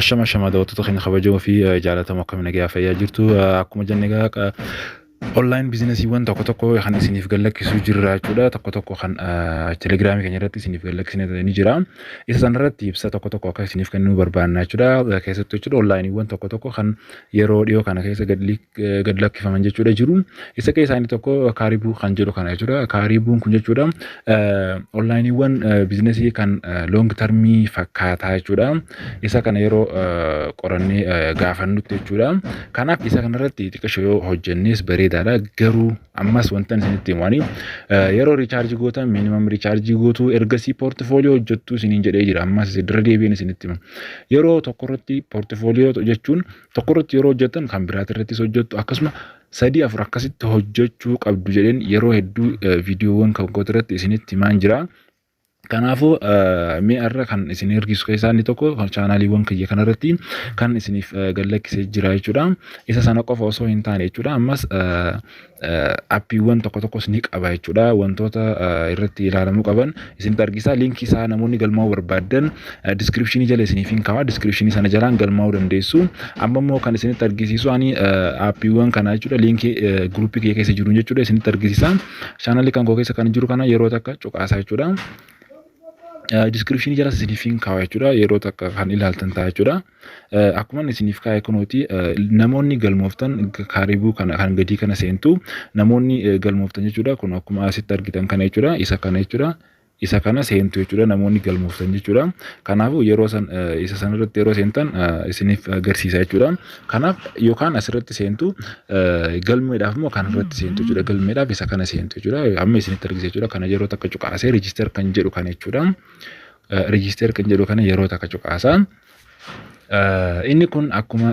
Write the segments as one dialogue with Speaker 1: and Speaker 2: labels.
Speaker 1: Ashama daawwattoota keenya kabajamoo fi jaallatamoo akkamiin nagaa fayyaa jirtu akkuma jenne egaa online biizinesiiwwan tokko kan isiniif gallakkisuu jirra jechuudha. Tokko kan telegiraamii keenya irratti isiniif gallakkisnee ni jira. Isa sanarratti ibsa tokko akka isiniif kennuu barbaanna jechuudha. Keessattuu jechuudha onlaayiniiwwan tokko kan yeroo dhiyoo kana keessa gad lakkifaman jechuudha jiru. Isa keessaa inni tokko kaaribuu kan jedhu kana jechuudha. Kaaribuun kun jechuudha onlaayiniiwwan biizinesii kan long termii fakkaataa jechuudha. Isa kana yeroo qorannee gaafannutti jechuudha. Kanaaf isa kanarratti xiqqoo yoo hojjennes bareedaadha. Garuu ammas wantan isinitti himani yeroo riichaarjii gootan minimum riichaarjii gootu ergasii portfolio hojjettu isiniin jedhee jira. Ammas dirra deebiin isinitti hima. Yeroo tokkorratti portfolio jechuun tokkorratti yeroo hojjettan kan biraati irrattis hojjettu akkasuma 3-4 akkasitti hojjechuu qabdu jedheen yeroo hedduu viidiyoowwan kan gootirratti isinitti himaan jira. Kanaafuu mi'arra kan isin ergisu keessaa inni tokko chaanaaliiwwan kiyya kanarratti kan isiniif gallakkisee jira jechuudha. Isa sana qofa osoo hin taane jechuudha. Ammas appiiwwan tokkos ni qaba jechuudha. Wantoota irratti ilaalamuu qaban isinitti argisa. Liinkii isaa namoonni galmaa'uu barbaadan diskiripshinii jala isiniif hin kaa'aa. Diskiripshinii sana jalaan galmaa'uu dandeessu. Amma immoo kan isinitti argisiisu ani appiiwwan kana jechuudha. Liinkii guruupii kiyya keessa jiru jechuudha. Isinitti argisiisa. Chaanaalii kan koo keessa kan jiru kana yeroo takka cuqaasaa jechuudha. Description jala isiniif hin kaa'u jechuudha. Yeroo takka kan ilaaltan ta'a jechuudha. Akkuma isiniif kaa'e kunooti namoonni galmooftan kaaribuu kana kan gadii kana seentu namoonni galmooftan jechuudha. Kun akkuma asitti argitan kana jechuudha. Isa kana jechuudha. Isa kana seentu jechuudha namoonni galmooftan jechuudha. Kanaafuu yeroo san isa sanarratti yeroo seentan isiniif agarsiisa jechuudha. Kanaaf yookaan asirratti seentu galmeedhaaf immoo kanarratti seentu jechuudha. Galmeedhaaf isa kana seentu jechuudha. Amma isinitti argisiisa jechuudha. Kana yeroo takka cuqaasee register kan jedhu kana jechuudha. Register kan jedhu kana yeroo takka cuqaasaa. Inni kun akkuma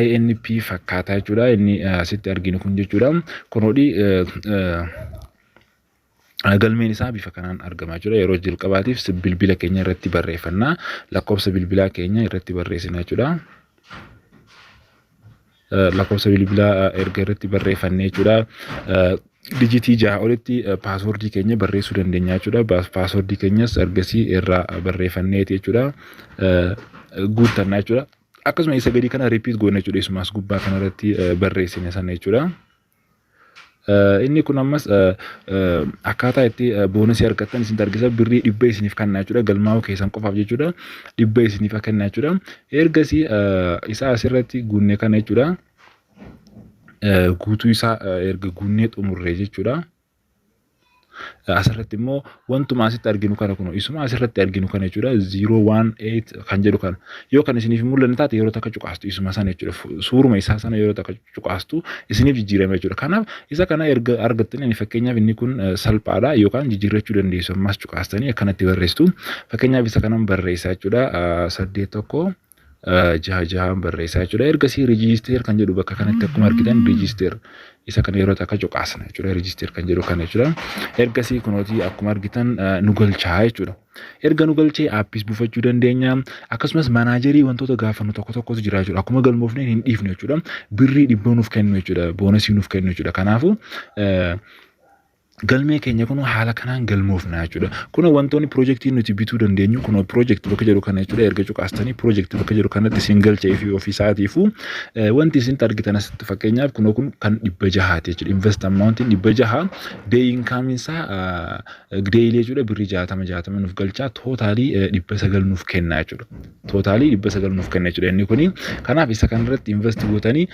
Speaker 1: INP fakkaataa jechuudha. Inni asitti arginu kun jechuudha. Kunoodhi galmeen isaa bifa kanaan argamaa jira. Yeroo jalqabaatiif bilbila keenya irratti barreeffannaa. Lakkoofsa bilbilaa keenya irratti barreessina jechuudha. Lakkoofsa bilbilaa erga irratti barreeffannee jechuudha. Dijitii 6 olitti paaswordii keenya barreessuu dandeenya jechuudha. Paaswordii keenyas ergasii irraa barreeffannee jechuudha. Guuttannaa jechuudha. Akkasuma isa gadi kana repeat goona jechuudha. Isumaas gubbaa kanarratti barreessine sana jechuudha. Inni kun ammas akkaataa itti boonasii argattan isin argisa. Birrii 100 isiniif kenna jechuudha. Galmaa'uu keessan qofaaf jechuudha. 100 isiniif kenna jechuudha. Ergasii isa asirratti guunnee kana jechuudha. Guutuu isaa erga guunnee xumurree jechuudha. Asirratti immoo wantuma asitti arginu kana kun isuma asirratti arginu kana jechuudha. 018 kan jedhu kana yoo kan isiniif mul'anne taate yeroo takka cuqaastu isuma sana jechuudha. Suuruma isaa sana yeroo takka cuqaastu isiniif jijjiirama jechuudha. Kanaaf isa kana erga argattanii fakkeenyaaf inni kun salphaadha yookaan jijjiirrachuu dandeessu. Ammas cuqaastanii akkanatti barreessitu. Fakkeenyaaf isa kanan barreessaa jechuudha. 8 jaha barreessaa jechuudha. Ergasii register kan jedhu bakka kanatti akkuma argitan register isa kana yeroo takka cuqaasna jechuudha. Register kan jedhu kana jechuudha. Ergasii kunooti akkuma argitan nu galchaa jechuudha. Erga nu galchee aappis buufachuu dandeenya. Akkasumas manaajerii wantoota gaafannu tokkotu jira jechuudha. Akkuma galmoofnee hin dhiifne jechuudha. Birrii 100 nuuf kennu jechuudha. Boonasii nuuf kennu jechuudha. Kanaafuu galmee keenya kun haala kanaan galmoofna jechuudha. Kun wantoonni piroojeektii nuti bituu dandeenyu kun piroojeektii bakka jedhu kana jechuudha. Erga cuqaastanii piroojeektii bakka jedhu kanatti isin galchee fi ofiisaatiifu wanti isin argitan asitti fakkeenyaaf kun kan 600 jechuudha. Invest amount 600 day income isaa daily jechuudha. Birrii 60 nuuf galchaa tootaalii 900 nuuf kenna jechuudha. Tootaalii 900 nuuf kenna jechuudha. Inni kuni kanaaf isa kanarratti invest gootanii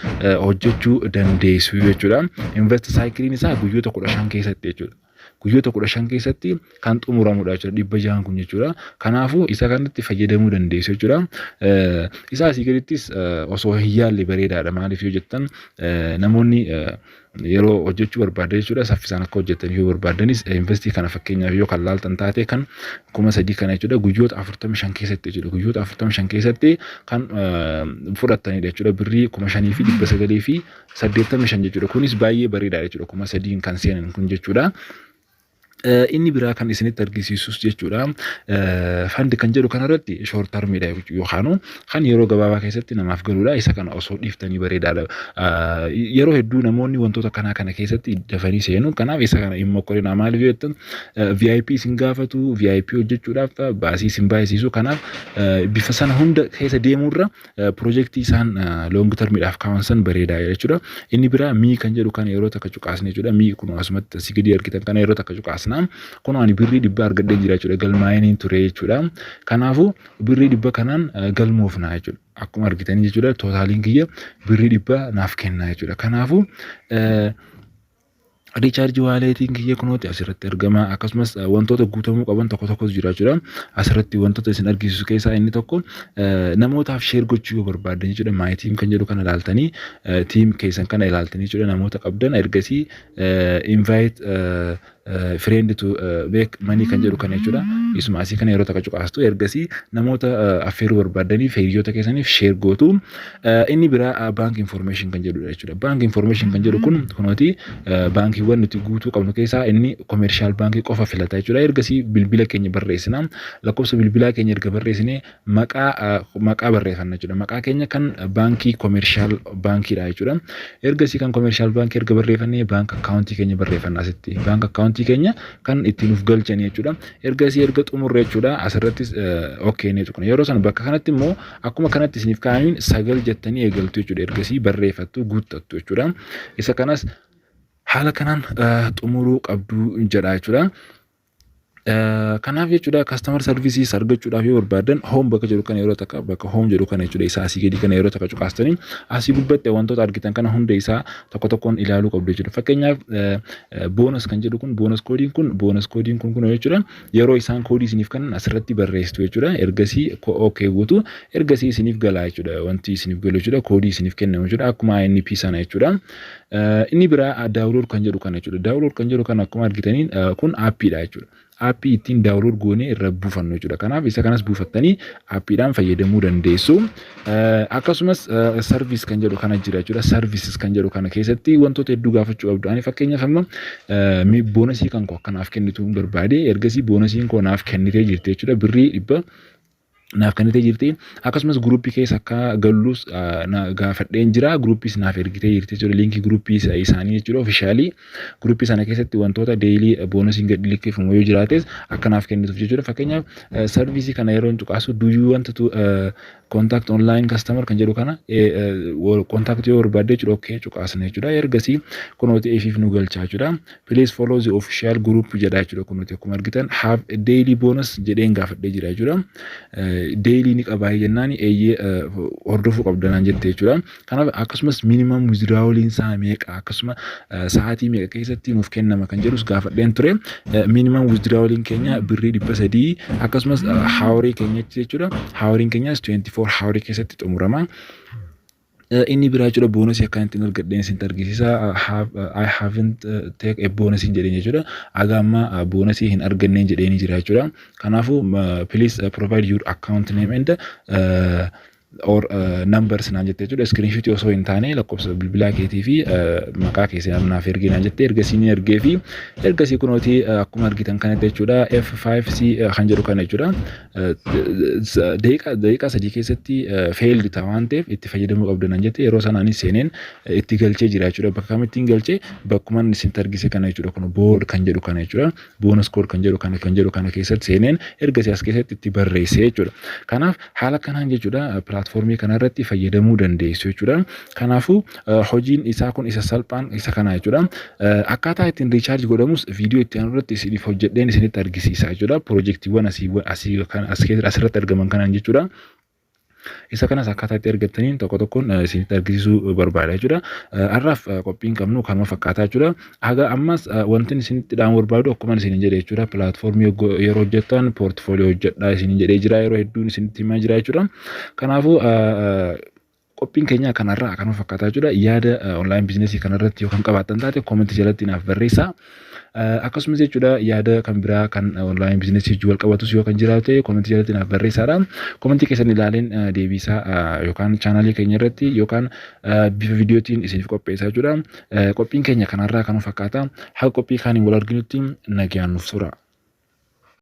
Speaker 1: hojjechuu dandeessu jechuudha. Invest cycling isaa guyyoota 15 keessatti jechuudha. Guyyoota 15 keessatti kan xumuramudha jechuudha. 600 kun jechuudha. Kanaafuu isa kanatti fayyadamuu dandeessu jechuudha. Isa asii gadittis osoo hin yaalle bareedaadha. Maaliif yoo jettan namoonni yeroo hojjechuu barbaadan jechuudha. Saffisaan akka hojjetan yoo barbaadanis investii kana fakkeenyaaf yoo kan laaltan taate kan 3,000 kana jechuudha. Guyyoota 45 keessatti jechuudha. Guyyoota 45 keessatti kan fudhatanidha jechuudha. Birrii 5,900 fi 85 jechuudha. Kunis baay'ee bareedaadha jechuudha. 3,000 kan seenan kun jechuudha. inni biraa kan isinitti argisiisus jechuudha. Fandi kan jedhu kanarratti short termidha yookaan kan yeroo gabaabaa keessatti namaaf galudha. Isa kana osoo dhiiftanii bareedaadha. Yeroo hedduu namoonni wantoota kana keessatti dafanii seenu. Kanaaf isa kana immoo qorina maaliif jettan VIP isin gaafatu VIP hojjechuudhaaf baasii isin baay'isiisu. Kanaaf bifa sana hunda keessa deemuurra piroojeektii isaan long termidhaaf kaawwansan bareedaadha jechuudha. Inni biraa mii kan jedhu kana yeroo takka cuqaasne jechuudha. Mii kun asumatti asii gadi argitan kana yeroo takka cuqaasna. Kun ani birrii 100 argadhee jira jechuudha. Galmaa'een ture jechuudha. Kanaafuu birrii 100 kanaan galmoofna jechuudha. Akkuma argitanii jechuudha. Tootaaliin kiyya birrii 100 naaf kenna jechuudha. Kanaafuu Recharge walletiin kiyya kunooti asirratti argama. Akkasumas wantoota guutamuu qaban tokkos jira jechuudha. Asirratti wantoota isin argisiisu keessaa inni tokko namootaaf share gochuu yoo barbaaddan jechuudha. My team kan jedhu kana ilaaltanii team keessan kana ilaaltanii jechuudha. Namoota qabdan ergasii invite friend to make money kan jedhu kana jechuudha. Isuma asii kana yeroo takka cuqaastu ergasii namoota affeeruu barbaadaniif hiriyoota keessaniif share gootu. Inni biraa bank information kan jedhudha jechuudha. Bank information kan jedhu kun kunooti baankiiwwan nuti guutuu qabnu keessaa inni commercial baankii qofa filata jechuudha. Ergasii bilbila keenya barreessina. Lakkoofsa bilbilaa keenya erga barreessine maqaa barreeffanna jechuudha. Maqaa keenya kan baankii commercial baankiidha jechuudha. Ergasii kan commercial baankii erga barreeffannee bank account keenya barreeffanna asitti. Bank account keenya kan ittiin uf galchanii jechuudha. Ergasii erga xumurre jechuudha. Asirrattis okay ne tuqna. Yeroo sana bakka kanatti immoo akkuma kanatti isiniif kaa'aniin 9 jettanii eegaltu jechuudha. Ergasii barreeffattu guuttattu jechuudha. Isa kanas haala kanaan xumuruu qabdu jedha jechuudha. Kanaaf jechuudha customer services argachuudhaaf yoo barbaadan home bakka jedhu kana yeroo takka bakka home jedhu kana jechuudha isaa asii gadi kana yeroo takka cuqaastanii asii gubbaatti wantoota argitan kana hunda isaa tokkoon ilaaluu qabdu jechuudha. Fakkeenyaaf bonus kan jedhu kun bonus koodiin kun jechuudha. Yeroo isaan koodii isiniif kennan asirratti barreessitu jechuudha. Ergasii okay guutu ergasii isiniif galaa jechuudha. Wanti isiniif galu jechuudha. Koodii isiniif kennamu jechuudha. Akkuma INP sana jechuudha. Inni biraa download kan jedhu kana jechuudha. Download kan jedhu kana akkuma argitaniin kun aappiidha jechuudha. Aappii ittiin download goonee irra buufannu jechuudha. Kanaaf isa kanas buufattanii aappiidhaan fayyadamuu dandeessu. Akkasumas service kan jedhu kana jira jechuudha. Services kan jedhu kana keessatti wantoota hedduu gaafachuu qabdu. Ani fakkeenyaaf amma boonasii kan koo akkanaaf kennitu barbaade ergasii boonasiin koo naaf kennitee jirti jechuudha. Birrii 100 naaf kennitee jirti. Akkasumas gruupii keessa akka gallus gaafadheen jira. Gruupiis naaf ergitee jirti jechuudha. Linkii gruupii isaanii jechuudha. Officially gruupii sana keessatti wantoota daily boonasiin gad liqeeffamu yoo jiraates akka naaf kennituuf jechuudha. Fakkeenyaaf servicii kana yeroo cuqaasu do you want to contact online customer kan jedhu kana contact yoo barbaadde jechuudha. Okay cuqaasna jechuudha. Ergasii kunooti eefiif nu galchaa jechuudha. Please follow the official group jedha jechuudha. Kunooti akkuma argitan have a daily bonus jedheen gaafadhee jira jechuudha. Daily ni qabaa jennaan hordofuu qabdanaan jettee jechuudha. Kanaaf akkasumas minimum withdrawal isaa meeqa akkasuma sa'aatii meeqa keessatti nuuf kennama kan jedhus gaafadheen ture. Minimum withdrawal keenya birrii 300 akkasumas haawarii keenya jechuudha. Haawariin keenyas 24 haawarii keessatti xumurama. Inni biraa jechuudha boonasii akkanatti argadheen isin argisiisa. I haven't take a bonus in jedheen jechuudha. Aga amma boonasii hin arganneen jedheen jira jechuudha. Kanaafuu please provide your account name and or numbers naan jettee jechuudha. Screenshot osoo hin taane lakkoofsa bilbilaa keetii fi maqaa keessee naaf ergii naan jettee ergasii ni ergee fi ergasii kunooti akkuma argitan kanatti jechuudha. F5C kan jedhu kana jechuudha. Daqiiqaa 3 keessatti failed ta'a waan ta'eef itti fayyadamuu qabdu naan jettee yeroo sanaanis seeneen itti galchee jira jechuudha. Bakka kamittiin galchee bakkuma isin argise kana jechuudha. Kun board kan jedhu kana jechuudha. Bonus code kan jedhu kana keessatti seeneen ergasii as keessatti itti barreessee jechuudha. Kanaaf haala kanaan jechuudha. Platformii kanarratti fayyadamuu dandeessu jechuudha. Kanaafuu hojiin isaa kun isa salphaan isa kana jechuudha. Akkaataa ittiin recharge godhamus viidiyoo itti aanurratti isiniif hojjedheen isinitti argisiisa jechuudha. Piroojeektiiwwan asirratti argaman kanaan jechuudha. Isa kanas akkaataa itti argattaniin tokkoon isinitti argisiisuu barbaada jechuudha. Har'aaf qophiin qabnu kanuma fakkaataa jechuudha. Haga ammas wanti isinitti dhaamu barbaadu akkuma isin jedhee jechuudha. Platformii yeroo hojjettan portfolio hojjedhaa isin jedhee jira. Yeroo hedduun isinitti himaa jira jechuudha. Kanaafuu qophiin keenya kanarraa kanuma fakkaataa jechuudha. Yaada online business kanarratti yoo kan qabaattan taate comment jalatti naaf barreessaa. Akkasumas jechuudha yaada kan biraa kan online business wal qabatus yoo kan jiraate comment jalatti naaf barreessaadha. Comment keessan ilaaleen deebisaa yookaan channel keenya irratti yookaan bifa viidiyootiin isiniif qopheessaa jechuudha. Qophiin keenya kanarraa kanuma fakkaata. Haqa qophii kaaniin wal arginutti nagaan nuuf tura.